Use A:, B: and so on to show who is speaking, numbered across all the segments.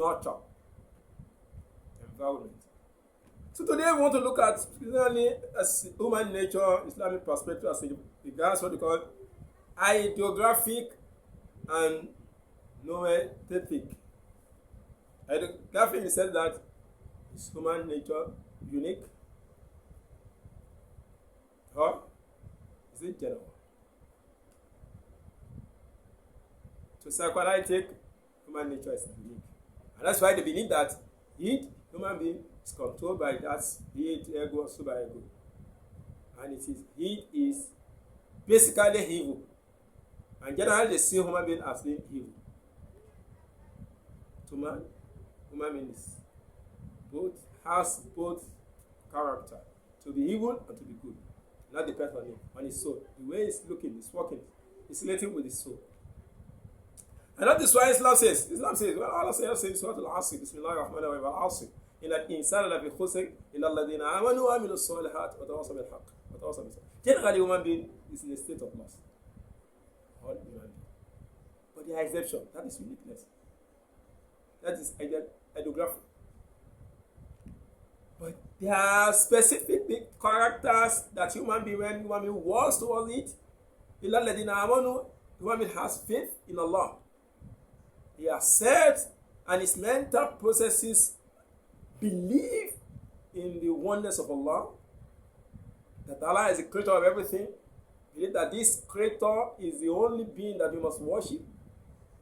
A: nurture, environment. So today we want to look at specifically as human nature, Islamic perspective as regards what we call ideographic and noetic. Ideographic is said that is human nature unique or is it general? So psychoanalytic human nature is unique. And that's why they believe that human being, is controlled by that id, ego, super ego. And it is basically evil. And generally they see human being as being evil. To man, human being has both character, to be evil and to be good. And that depends on him, on his soul. The way he's looking, he's walking, he's relating with his soul. And that is why Islam says, well, Allah says, Surah Al-Asr, Bismillahir-Rahmanir-Rahim, Al-Asr, إِنَّ الْإِنسَانَ لَفِي خُسْرٍ إِلَّا الَّذِينَ آمَنُوا وَعَمِلُوا الصَّالِحَاتِ وَتَوَاصَوْا بِالْحَقِّ وَتَوَاصَوْا بِالصَّبْرِ. Generally, human being is in a state of loss. All human beings. But there are exceptions. That is uniqueness. That is ideographic. But there are specific characters that human being, when human being walks towards it, إِلَّا الَّذِينَ آمَنُوا, human being has faith in Allah. He accepts, and his mental processes believe in the oneness of Allah, that Allah is the creator of everything, believe that this creator is the only being that we must worship,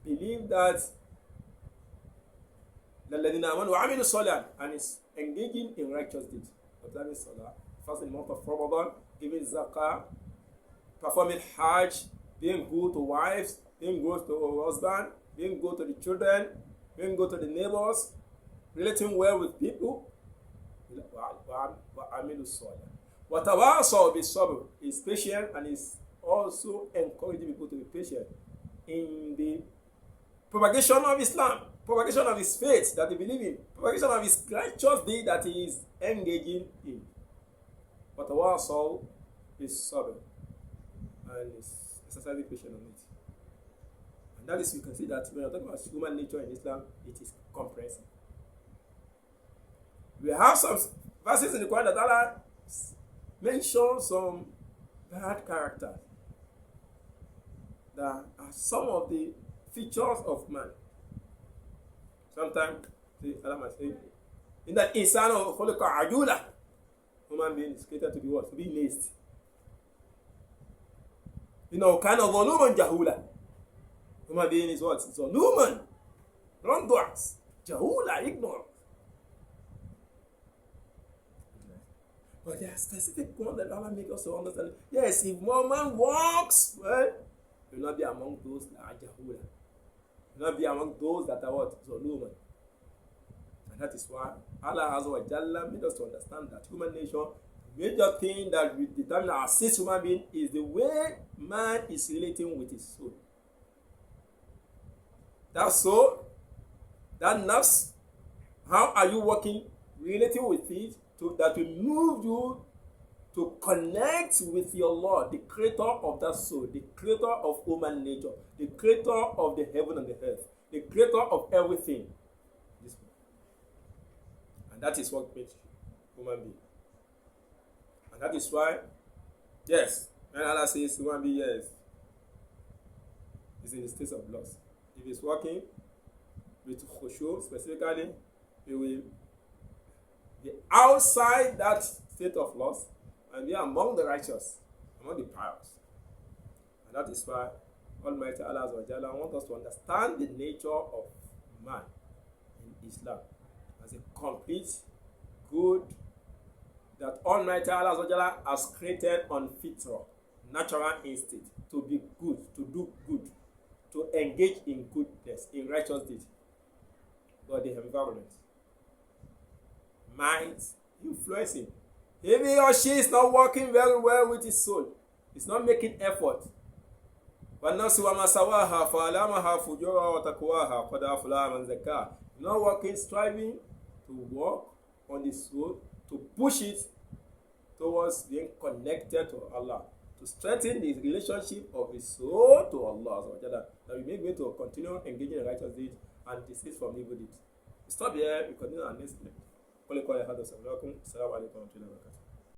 A: believe that and is engaging in righteous deeds, observing Salah, fasting in the month of Ramadan, giving Zakah, performing Hajj, being good to wives, being good to husband, being good to the children, being good to the neighbors, relating well with people. Watawasaw bis-sabr is patient and is also encouraging people to be patient in the propagation of Islam, propagation of his faith that he believes in, propagation of his righteous deed that he is engaging in. Watawasaw bis-sabr, and is exercising patience on it. And that is, you can see that when you're talking about human nature in Islam, it is comprehensive. We have some verses in the Quran that Allah mentions some bad characters that are some of the features of man. Sometimes Allah might say, in that insano khuliqa ajula, human being is created to be what? To be lazy. Kind of zaluman jahula. Human being is what? Zaluman, wrongdoers, jahula, ignorant. But there are specific ones that Allah makes us to understand. Yes, if one man walks, well, he will not be among those that are jahula. He will not be among those that are what? Zaluman. And that is why Allah Azza wa Jalla made us to understand that human nature, the major thing that will determine our sixth human being is the way man is relating with his soul. That soul, that nafs, how are you working, relating with it, that will move you to connect with your Lord, the creator of that soul, the creator of human nature, the creator of the heaven and the earth, the creator of everything. And that is what makes human being. And that is why, yes, when Allah says human being, yes, is in the state of loss. If he's working with khushu specifically, he will be outside that state of loss and be among the righteous, among the pious. And that is why Almighty Allah wants us to understand the nature of man in Islam as a complete good that Almighty Allah has created on fitra, natural instinct, to be good, to do good, to engage in goodness, in righteous deeds. But the environment might influence him. If he or she is not working very well with his soul, he's not making effort. Not working, striving to work on the soul, to push it towards being connected to Allah, to strengthen the relationship of his soul to Allah, that we may be able to continue engaging in righteous deeds and desist from evil deeds. stop here. We continue our next lecture. قل قولي هذا. السلام عليكم ورحمة الله وبركاته.